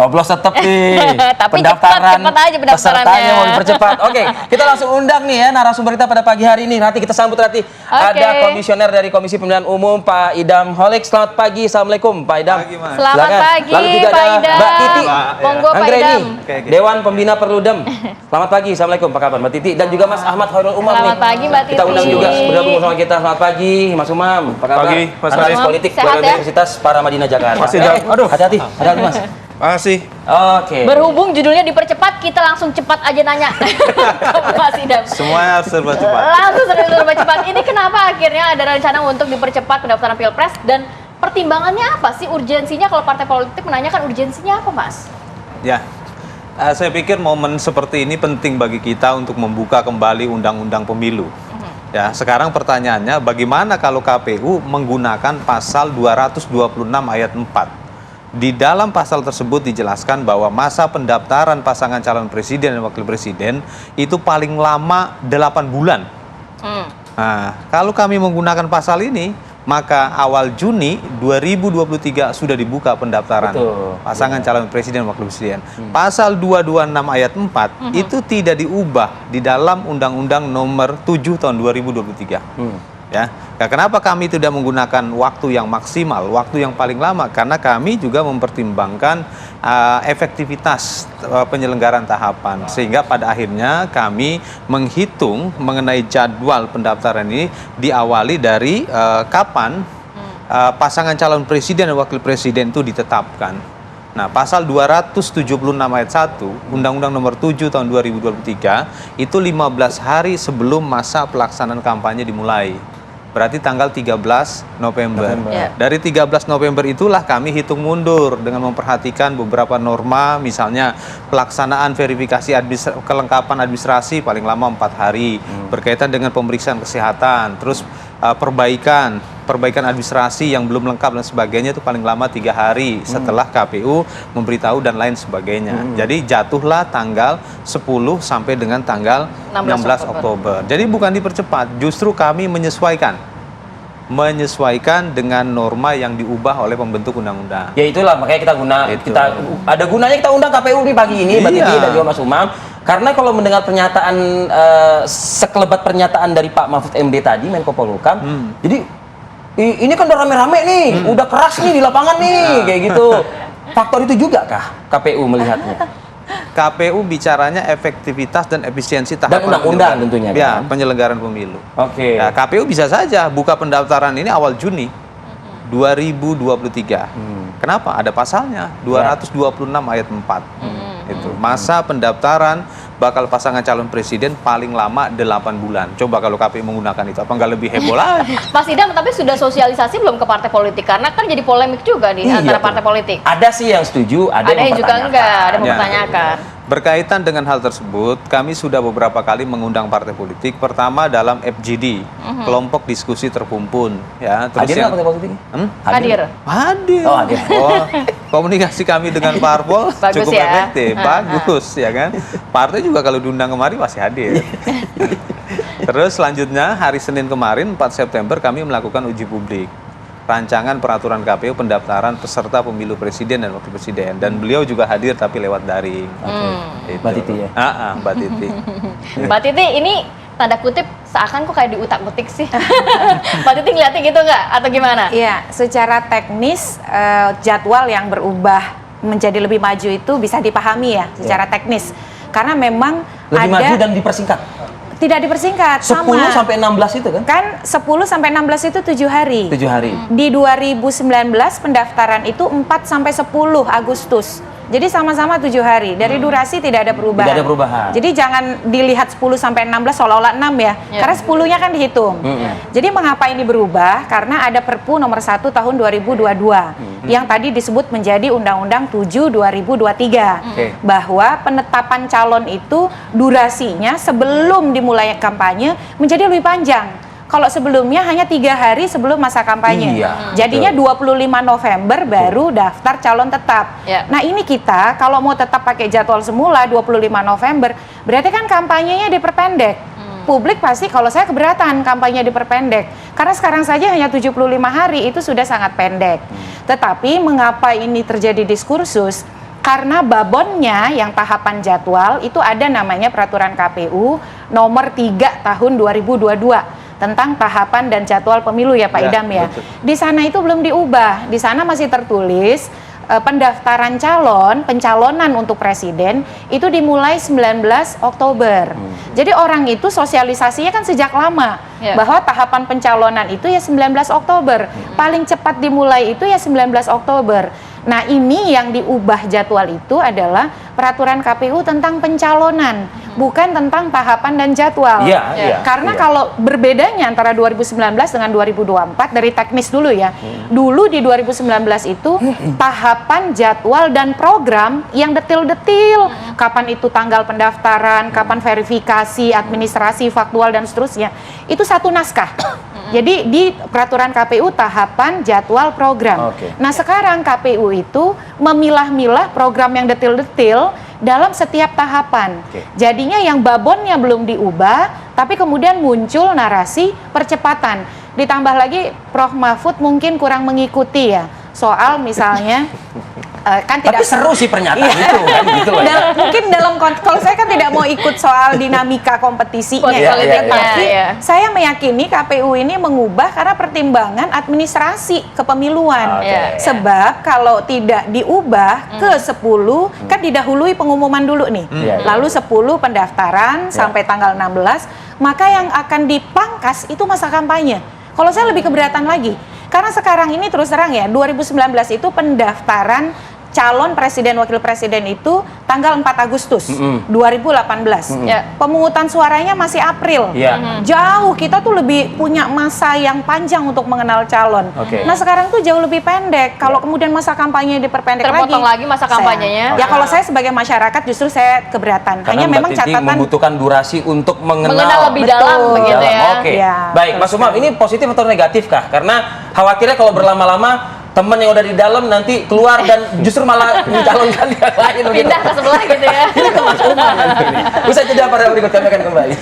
Coblos tetap nih. Tapi Pendaftaran cepet aja pendaftarannya. pesertanya mau dipercepat. Oke, kita langsung undang nih ya narasumber kita pada pagi hari ini. Nanti kita sambut Rati. Ada komisioner dari Komisi Pemilihan Umum Pak Idam Holik. Selamat pagi. Assalamualaikum Pak Idam. Pagi, Mas. Selamat Silakan. pagi Lalu juga Pak ada Idam. Mbak Titi. Monggo Pak Anggreni, Idam. Dewan Pembina Perludem. Selamat pagi. Assalamualaikum. Apa kabar Mbak Titi? Dan juga Mas Ahmad Khairul Umam Selamat nih. pagi Mbak Titi. Kita undang juga bergabung bersama kita. Selamat pagi Mas Umam. Apa kabar? Pagi, Mas Analis Umam. politik Sehat dari ya? Universitas Paramadina Jakarta. Masih jauh. Aduh, hati-hati. Hati-hati Mas. Makasih. Oke. Berhubung judulnya dipercepat, kita langsung cepat aja nanya. Mas Idam. Semuanya harus serba cepat. Langsung serba cepat. Ini kenapa akhirnya ada rencana untuk dipercepat pendaftaran Pilpres dan pertimbangannya apa sih, urgensinya kalau partai politik menanyakan urgensinya apa, Mas? Ya, saya pikir momen seperti ini penting bagi kita untuk membuka kembali undang-undang pemilu. Ya, sekarang pertanyaannya bagaimana kalau KPU menggunakan pasal 226 ayat 4? Di dalam pasal tersebut dijelaskan bahwa masa pendaftaran pasangan calon presiden dan wakil presiden itu paling lama 8 bulan. Nah, kalau kami menggunakan pasal ini, maka awal Juni 2023 sudah dibuka pendaftaran pasangan calon presiden dan wakil presiden. Pasal 226 ayat 4 itu tidak diubah di dalam Undang-Undang Nomor 7 tahun 2023. Ya, kenapa kami tidak menggunakan waktu yang maksimal, waktu yang paling lama? Karena kami juga mempertimbangkan efektivitas penyelenggaraan tahapan, sehingga pada akhirnya kami menghitung mengenai jadwal pendaftaran ini diawali dari kapan pasangan calon presiden dan wakil presiden itu ditetapkan. Nah, pasal 276 ayat 1 Undang-Undang Nomor 7 tahun 2023 itu 15 hari sebelum masa pelaksanaan kampanye dimulai. Berarti tanggal 13 November. Ya. Dari 13 November itulah kami hitung mundur dengan memperhatikan beberapa norma, misalnya pelaksanaan verifikasi kelengkapan administrasi paling lama 4 hari, berkaitan dengan pemeriksaan kesehatan, terus perbaikan administrasi yang belum lengkap dan sebagainya itu paling lama 3 hari setelah KPU memberitahu dan lain sebagainya. Jadi jatuhlah tanggal 10 sampai dengan tanggal 16 Oktober. Jadi bukan dipercepat, justru kami menyesuaikan dengan norma yang diubah oleh pembentuk undang-undang. Ya itulah makanya kita ada gunanya kita undang KPU nih pagi ini, Mbak Titi dan juga Mas Umam. Karena kalau mendengar pernyataan sekelebat pernyataan dari Pak Mahfud MD tadi, Menko Polhukam, jadi ini kan udah rame-rame nih, udah keras nih di lapangan nih, kayak gitu. Faktor itu juga kah KPU melihatnya? KPU bicaranya efektivitas dan efisiensi tahapan Dan undang-undang tentunya. Ya, kan? penyelenggaraan pemilu. Oke. Ya, KPU bisa saja buka pendaftaran ini awal Juni 2023. Kenapa? Ada pasalnya 226 ayat 4. Itu masa pendaftaran bakal pasangan calon presiden paling lama 8 bulan. Coba kalau KPU menggunakan itu, apa nggak lebih heboh lagi? Mas Idam, tapi sudah sosialisasi belum ke partai politik? Karena kan jadi polemik juga nih antara partai politik. Ada sih yang setuju, ada yang juga enggak, ada yang Ya. mempertanyakan. Berkaitan dengan hal tersebut, kami sudah beberapa kali mengundang partai politik. Pertama dalam FGD, kelompok diskusi terkumpul. Ya, terus Hadir nggak partai politik? Hadir. Hadir. Oh, hadir. Oh, komunikasi kami dengan parpol Bagus cukup ya. efektif, bagus ya kan. Partai juga kalau diundang kemari pasti hadir. Terus selanjutnya hari Senin kemarin 4 September kami melakukan uji publik rancangan peraturan KPU pendaftaran peserta pemilu presiden dan wakil presiden, dan beliau juga hadir tapi lewat daring. Itu. Mbak Titi ya? Mbak Titi. Mbak Titi, ini tanda kutip seakan kok kayak diutak-utik sih. Mbak Titi ngeliatnya gitu nggak? Atau gimana? Iya, secara teknis jadwal yang berubah menjadi lebih maju itu bisa dipahami ya secara teknis. Karena memang Lebih maju dan dipersingkat. Tidak dipersingkat, 10 sama. sampai 16 itu kan? Kan 10 sampai 16 itu 7 hari. 7 hari. Di 2019 pendaftaran itu 4 sampai 10 Agustus. Jadi sama-sama 7 hari. Dari durasi tidak ada perubahan. Tidak ada perubahan. Jadi jangan dilihat 10 sampai 16 seolah-olah 6 ya. Karena 10-nya kan dihitung. Jadi mengapa ini berubah? Karena ada Perpu nomor 1 tahun 2022 yang tadi disebut menjadi Undang-Undang 7 2023. Bahwa penetapan calon itu durasinya sebelum dimulai kampanye menjadi lebih panjang. Kalau sebelumnya hanya 3 hari sebelum masa kampanye. Jadinya 25 November baru daftar calon tetap. Nah ini kita kalau mau tetap pakai jadwal semula 25 November, berarti kan kampanyenya diperpendek. Publik pasti kalau saya keberatan kampanye diperpendek. Karena sekarang saja hanya 75 hari itu sudah sangat pendek. Tetapi mengapa ini terjadi diskursus? Karena babonnya yang tahapan jadwal itu ada namanya peraturan KPU nomor 3 tahun 2022 tentang tahapan dan jadwal pemilu ya Pak Ya, Idam ya. betul. Di sana itu belum diubah. Di sana masih tertulis pendaftaran pencalonan untuk presiden itu dimulai 19 Oktober. Jadi orang itu sosialisasinya kan sejak lama Ya. bahwa tahapan pencalonan itu ya 19 Oktober. Paling cepat dimulai itu ya 19 Oktober. Nah, ini yang diubah jadwal itu adalah peraturan KPU tentang pencalonan, bukan tentang tahapan dan jadwal. Iya, iya. Karena Iya. kalau berbedanya antara 2019 dengan 2024 dari teknis dulu ya. Dulu di 2019 itu tahapan, jadwal dan program yang detil-detil. Kapan itu tanggal pendaftaran, kapan verifikasi, administrasi, faktual dan seterusnya. Itu satu naskah. Jadi di peraturan KPU tahapan, jadwal, program. Oke. Nah, sekarang KPU itu memilah-milah program yang detil-detil dalam setiap tahapan. Oke. Jadinya yang babonnya belum diubah, tapi kemudian muncul narasi percepatan. Ditambah lagi Prof. Mahfud mungkin kurang mengikuti ya, soal misalnya kan Tapi tidak seru sih pernyataan Iya. itu kan gitu loh. Ya. Mungkin dalam kalau saya kan tidak mau ikut soal dinamika kompetisinya ya, Politiknya, tapi ya. saya meyakini KPU ini mengubah karena pertimbangan administrasi kepemiluan. Oke. Ya, ya. Sebab kalau tidak diubah ke 10 kan didahului pengumuman dulu nih. Iya, iya. Lalu 10 pendaftaran sampai tanggal 16, maka yang akan dipangkas itu masa kampanye. Kalau saya lebih keberatan lagi. Karena sekarang ini terus terang ya, 2019 itu pendaftaran calon presiden wakil presiden itu tanggal 4 Agustus 2018. Ya. Pemungutan suaranya masih April. Iya. Jauh, kita tuh lebih punya masa yang panjang untuk mengenal calon. Oke. Nah, sekarang tuh jauh lebih pendek. Kalau kemudian masa kampanye diperpendek Terpotong lagi masa saya- kampanyenya. Ya kalau saya sebagai masyarakat justru saya keberatan. Karena Hanya Mbak memang Titi catatan membutuhkan durasi untuk Mengenal lebih dalam begitu Dalam. ya. Oke. Ya, Baik, betul Mas Umam, sekali. ini positif atau negatif kah? Karena khawatirnya kalau berlama-lama teman yang udah di dalam nanti keluar dan justru malah mencalonkan yang lain begitu. Pindah ke sebelah gitu ya. Ini ke Mas Umam nanti ini. Usai jeda pada berikut kami akan kembali.